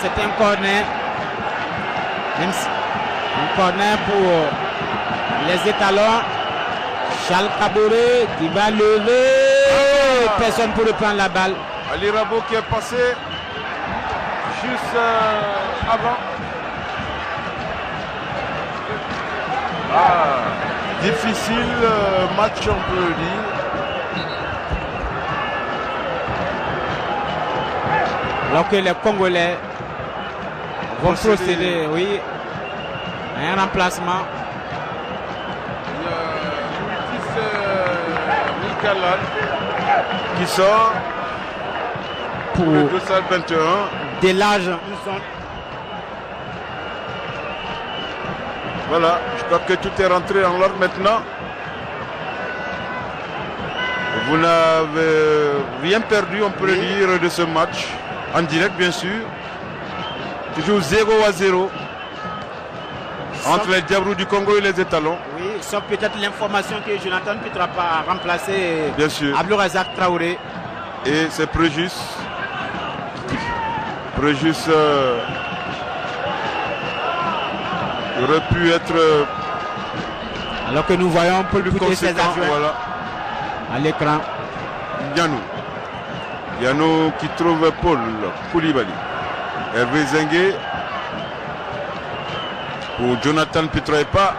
c'est un corner. Même si, un corner pour les étalons. Charles Kaboré qui va lever. Personne pour reprendre la balle. Ali Rabo qui est passé juste avant. Difficile match, on peut le dire. Alors que les Congolais vont procéder, oui, à un remplacement. Il y a Mikalan qui sort pour le 221. Dès l'âge. Voilà, je crois que tout est rentré en l'ordre maintenant. Vous n'avez rien perdu, on peut le dire, de ce match. En direct, bien sûr. Toujours 0-0 entre les Diabrous du Congo et les étalons. Oui, sauf peut-être l'information que Jonathan Pitrapa a remplacé Abdourazak Traoré. Et c'est Préjus. Préjus aurait pu être. Alors que nous voyons Paul Bouté ses voilà. À l'écran. Yanou qui trouve Paul Koulibaly. Hervé Zengue pour Jonathan Pitroepa.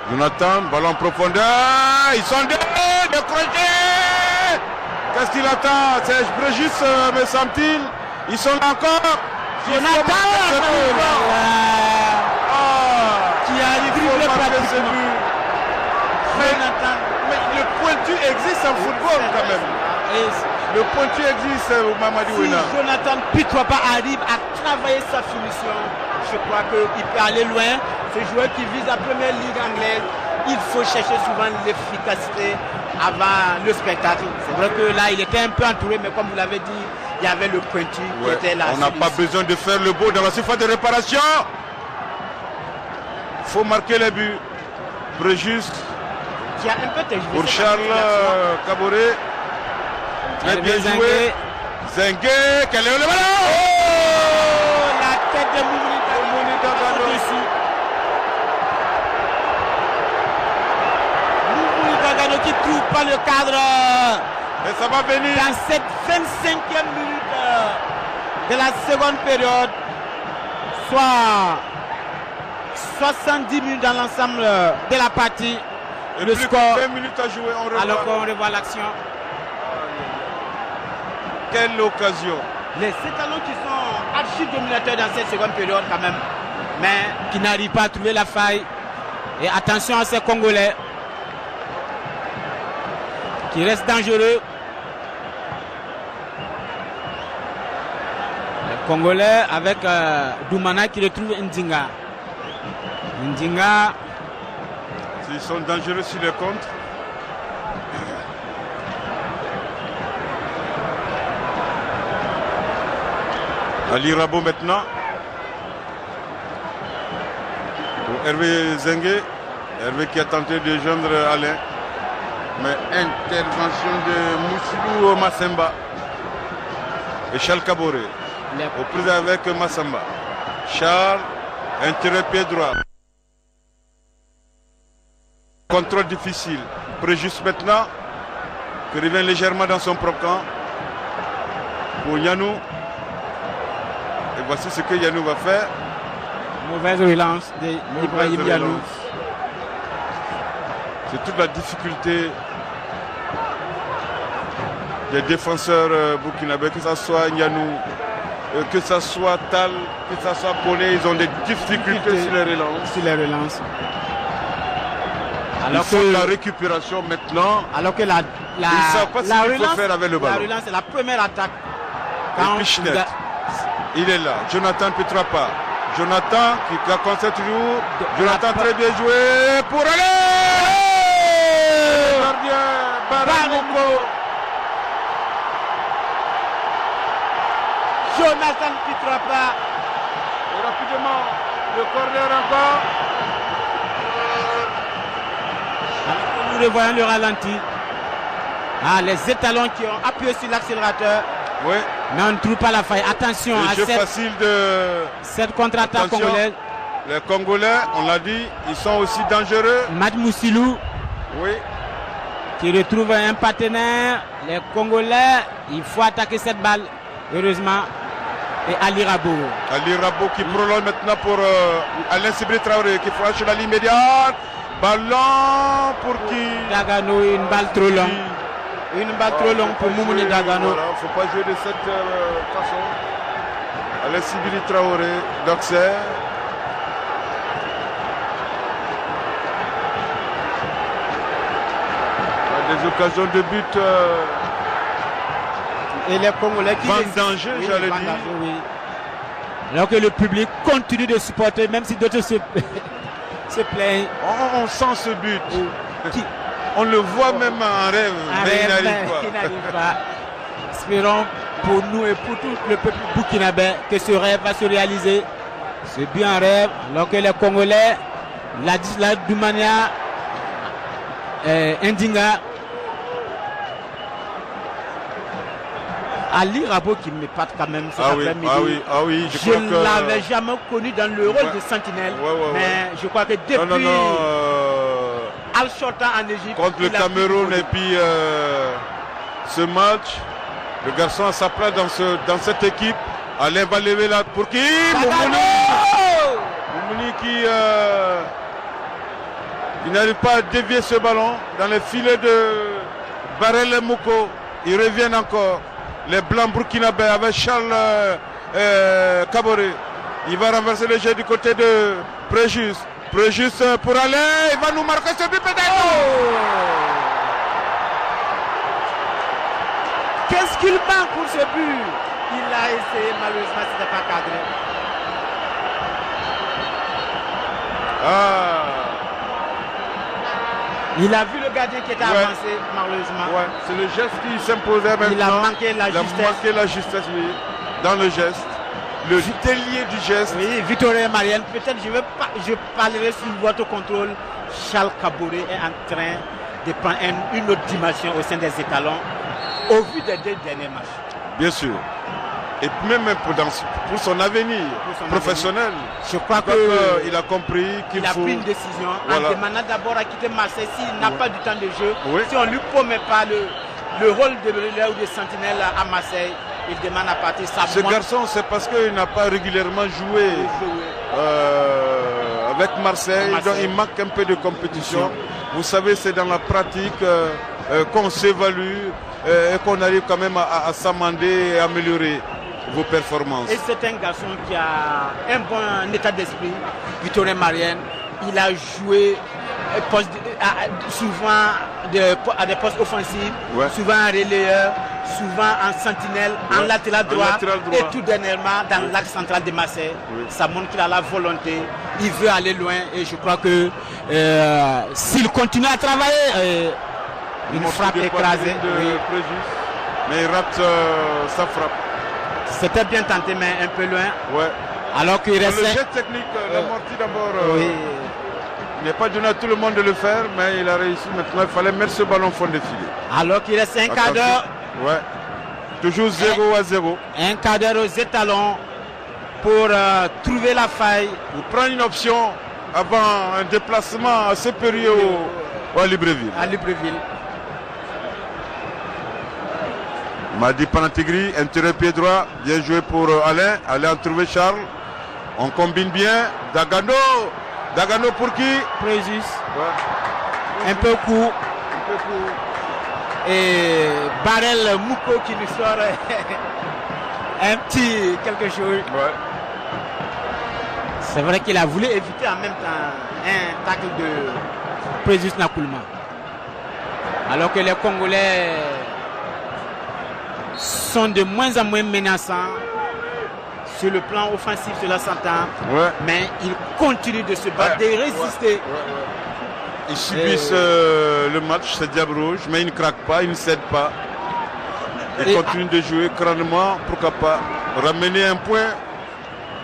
Jonathan, ballon en profondeur. Ils sont décrochés. Qu'est-ce qu'il attend? C'est Préjus, me semble-t-il. Ils sont là encore. Jonathan qui a dribblé pratiquement. Mais le pointu existe en football quand même. Le pointu existe, Mamadou Wena. Si Jonathan Pitroepa arrive à travailler sa finition, je crois qu'il peut aller loin. Ce joueur qui vise la première ligue anglaise, il faut chercher souvent l'efficacité avant le spectacle. C'est vrai que là, il était un peu entouré, mais comme vous l'avez dit, il y avait le pointu qui était là. On n'a pas besoin de faire le beau dans la surface de réparation. Il faut marquer les buts. Préjus qui a un peu pour Charles Kaboré. Très bien joué. Zengue, quel est le ballon? La tête de Mouni Dagano dessus. Mouni Dagano qui trouve pas le cadre. Et ça va venir. Dans cette 25e minute de la seconde période, soit 70 minutes dans l'ensemble de la partie. Et le plus score. 20 minutes à jouer, on revoit. Alors qu'on revoit l'action. Quelle occasion. Les étalons qui sont archi-dominateurs dans cette seconde période quand même, mais qui n'arrivent pas à trouver la faille. Et attention à ces Congolais qui restent dangereux. Les Congolais avec Doumana qui retrouve Ndinga. Ndinga. Ils sont dangereux sur les contres. Ali Rabo maintenant. Pour Hervé Zengue. Hervé qui a tenté de joindre Alain. Mais intervention de Moussilou Massemba. Et Charles Kaboré. Aux prises avec Massamba. Charles, intérieur pied droit. Contrôle difficile. Préjus maintenant. Qui revient légèrement dans son propre camp. Pour Yanou. Et voici ce que Yanou va faire. Mauvaise relance d'Ibrahim Yanou. C'est toute la difficulté des défenseurs burkinabés, que ce soit Yanou, que ce soit Tal, que ce soit Polé, ils ont des difficultés sur les relances. Alors que la récupération maintenant. Alors que la relance, faire avec le ballon. La relance, c'est la première attaque. Il est là. Jonathan Pitroepa. Jonathan qui a concentré toujours. Jonathan très bien joué pour aller. Gardien Baramoko. Jonathan Pitroepa. Et rapidement, le corner encore. Nous revoyons le ralenti. Les étalons qui ont appuyé sur l'accélérateur. Oui. Mais on ne trouve pas la faille. Attention Le à jeu facile de... cette contre-attaque Attention. congolaise. Les Congolais, on l'a dit, ils sont aussi dangereux. Mad Moussilou Oui. qui retrouve un partenaire. Les Congolais, il faut attaquer cette balle. Heureusement. Et Ali Rabo. Ali Rabo qui prolonge maintenant pour Alain Sibri Traoré qui franchit la ligne médiane. Ballon pour qui? Dagano, une balle trop longue. Une balle trop longue pour Moumouni Dagano. Il ne faut pas jouer de cette façon. Alain Sibri Traoré d'Auxerre. Des occasions de but. Et les Congolais qui... Vendanger, oui, j'allais vendanger, dire. oui. Alors que le public continue de supporter, même si d'autres se plaignent. On sent ce but. Qui- On le voit même en rêve, Un mais il rêve, n'arrive mais il pas. n'arrive pas. Espérons pour nous et pour tout le peuple burkinabé que ce rêve va se réaliser. C'est bien un rêve. Alors que les Congolais, la Doumania, Ndinga, Ali Rabo qui m'épate quand même cet après-midi. Je Je crois ne que... l'avais jamais connu dans le rôle de sentinelle. Mais je crois que depuis Al-Shorta en Égypte, contre le il a Cameroun pu- et puis ce match, le garçon a sa place dans cette équipe. Alain va lever là pour qui? Moumouni qui n'arrive pas à dévier ce ballon dans les filets de Barel Mouko. Ils reviennent encore. Les Blancs burkinabés avec Charles Kaboré. Il va renverser le jeu du côté de Préjus. Préjus pour Alain. Il va nous marquer ce but peut-être. Qu'est-ce qu'il manque pour ce but? Il a essayé, malheureusement, ce n'était pas cadré. Il a vu le gardien qui était avancé, malheureusement. Ouais, c'est le geste qui s'imposait maintenant. Il a manqué la justesse. Il a manqué la justesse, oui, dans le geste. Le délié du geste. Oui, Victorien Marianne, peut-être je parlerai sur votre contrôle. Charles Kaboré est en train de prendre une autre dimension au sein des étalons au vu des deux derniers matchs. Bien sûr. Et même pour son avenir professionnel. Je crois qu'il a compris qu'il faut... a pris une décision en demandant d'abord à quitter Marseille s'il n'a pas du temps de jeu. Oui. Si on ne lui promet pas le rôle de relais ou de sentinelle à Marseille, il demande à partir. Ce garçon, c'est parce qu'il n'a pas régulièrement joué avec Marseille, donc il manque un peu de compétition. Vous savez, c'est dans la pratique qu'on s'évalue et qu'on arrive quand même à s'amender et améliorer vos performances. Et c'est un garçon qui a un bon état d'esprit, Victorien Marianne. Il a joué souvent à des postes offensifs, souvent en relayeur, souvent en sentinelle, en latéral droit, et tout dernièrement dans l'axe central de Marseille. Ça montre qu'il a la volonté, il veut aller loin et je crois que s'il continue à travailler, une frappe écrasée. Mais il rate sa frappe. C'était bien tenté mais un peu loin. Ouais. Alors qu'il reste... Le jet technique, l'amorti d'abord. Il n'est pas donné à tout le monde de le faire, mais il a réussi maintenant. Il fallait mettre ce ballon au fond des filets. Alors qu'il reste un quart d'heure. Ouais. Toujours 0-0. Un quart d'heure aux étalons pour trouver la faille. Pour prendre une option avant un déplacement assez périlleux à Libreville. À Libreville. Madi Panatigri, intérieur pied droit, bien joué pour Alain. Alain a trouvé Charles. On combine bien. Dagano. Dagano pour qui? Préjus. Un peu court. Et Barel Mouko qui lui sort un petit quelque chose. C'est vrai qu'il a voulu éviter en même temps un tacle de Préjus Nakoulma. Alors que les Congolais sont de moins en moins menaçants sur le plan offensif, cela s'entend, mais ils continuent de se battre, de résister. Ils subissent le match, c'est Diable Rouge, mais ils ne craquent pas, ils ne cèdent pas. Ils continuent de jouer crânement, pourquoi pas ramener un point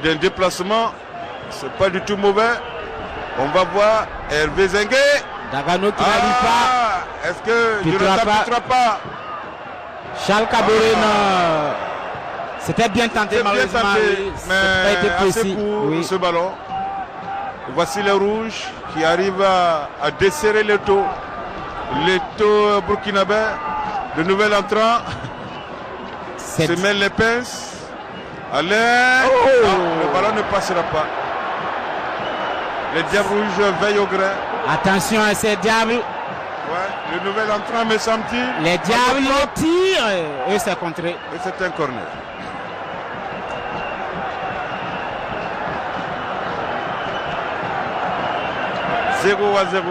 d'un déplacement, c'est pas du tout mauvais. On va voir Hervé Zengue. Dagano qui n'arrive pas. Est-ce que je ne t'appuierai pas? Charles Kaboré C'était bien tenté, malheureusement. Oui, mais ça a été assez précis. court Oui. ce ballon. Voici les rouges qui arrivent à desserrer le taux. Le taux burkinabé, le nouvel entrant, se met les pinces. Allez, le ballon ne passera pas. Les diables rouges veillent au grain. Attention à ces diables. Ouais, le nouvel entrant, me semble-t-il. Les diables le tirent et c'est contré. Et c'est un corner. Zéro à 0.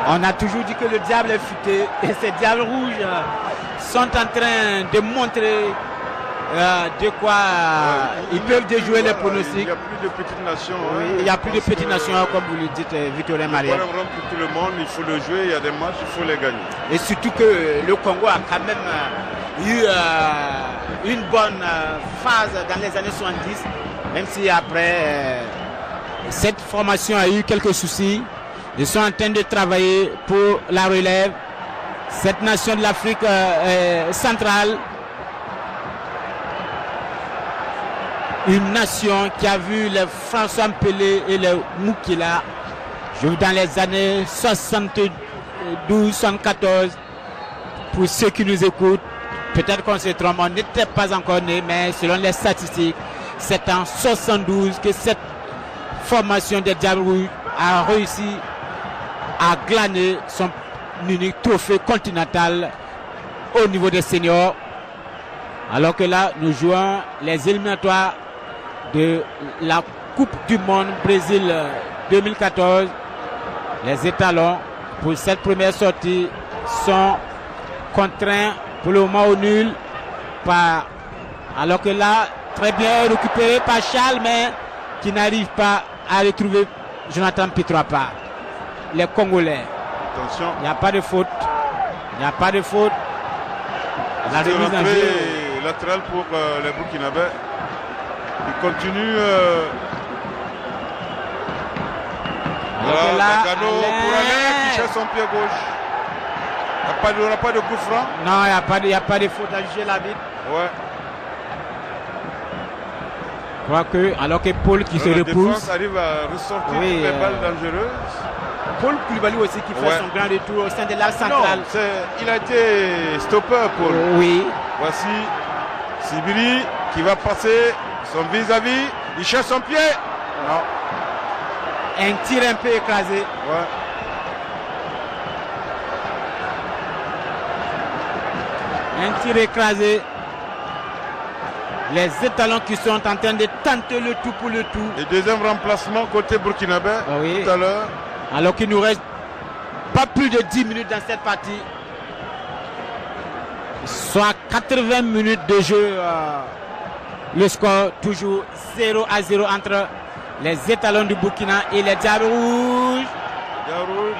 On a toujours dit que le diable est futé et ces diables rouges sont en train de montrer de quoi ils peuvent déjouer les pronostics. Il n'y a plus de petites nations. Oui, il n'y a plus de petites nations, comme vous le dites, Victorien Maria. Pour tout le monde, il faut le jouer, il y a des matchs, il faut les gagner. Et surtout que le Congo a quand même eu une bonne phase dans les années 70, même si après cette formation a eu quelques soucis. Ils sont en train de travailler pour la relève. Cette nation de l'Afrique centrale, une nation qui a vu les François Mpélé et les Moukila jouer dans les années 72-74. Pour ceux qui nous écoutent, peut-être qu'on se trompe, on n'était pas encore né, mais selon les statistiques, c'est en 72 que cette formation des Diables Rouges a réussi à glaner son unique trophée continental au niveau des seniors. Alors que là, nous jouons les éliminatoires de la Coupe du Monde Brésil 2014. Les étalons pour cette première sortie sont contraints pour le moment au nul. Alors que là, très bien récupéré par Charles, mais qui n'arrive pas à retrouver Jonathan Pitroapa. Les Congolais. Attention. Il n'y a pas de faute. Il n'y a pas de faute. La remise en jeu. Latéral pour les Burkinabés. Il continue. Voilà, Nagano pour Alain qui cherche son pied gauche. Il n'y aura pas de coup franc. Non, il n'y a pas de faute à juger l'arbitre. Ouais. Je crois que, alors que Paul qui se repousse. La défense arrive à ressortir les balles dangereuses. Paul Koulibaly aussi qui fait son grand retour au sein de l'axe central. Il a été stoppé, Paul. Oui. Voici Sibiri qui va passer son vis-à-vis. Il cherche son pied. Non. Un tir un peu écrasé. Ouais. Un tir écrasé. Les étalons qui sont en train de tenter le tout pour le tout. Et deuxième remplacement côté burkinabé tout à l'heure. Alors qu'il nous reste pas plus de 10 minutes dans cette partie. Soit 80 minutes de jeu. Le score toujours 0-0 entre les étalons du Burkina et les Diables Rouges.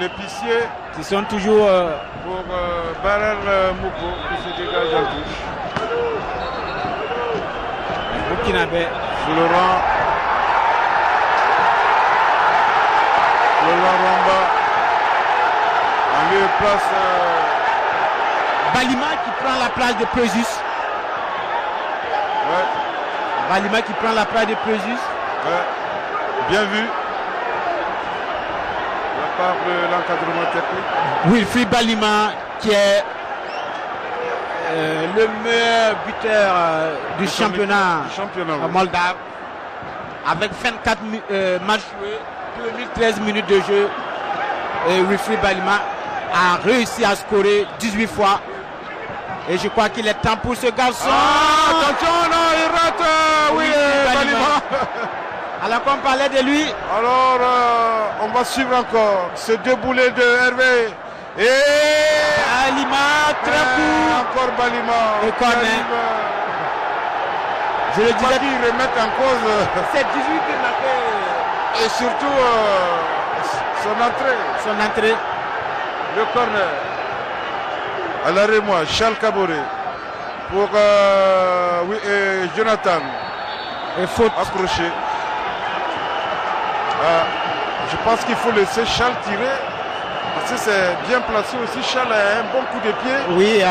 L'épicier. Qui sont toujours pour Barer Mouko qui se dégage en touche. Burkinabé. Florent Ramba. En lieu de place. Balima qui prend la place de Présus. Ouais. Balima qui prend la place de Présus. Ouais. Bien vu. La part de l'encadrement technique. Wilfried Balima qui est le meilleur buteur du championnat moldave. Avec 24 matchs joués, 2013 minutes de jeu. Et Wilfried Balima a réussi à scorer 18 fois. Et je crois qu'il est temps pour ce garçon. Attention, non, il rate. Oui, Balima. Alors qu'on parlait de lui. Alors, on va suivre encore ce déboulé de Hervé. Et Balima, très court. Encore Balima. Et corner. Je le disais. Ils remettent en cause. C'est 18 qui l'a fait. Et surtout son entrée. Son entrée. Le corner. À l'arrêt, moi, Charles Caboret. Pour Jonathan. Et faute. Accroché. Je pense qu'il faut laisser Charles tirer. Parce que c'est bien placé aussi. Charles a un bon coup de pied. Oui,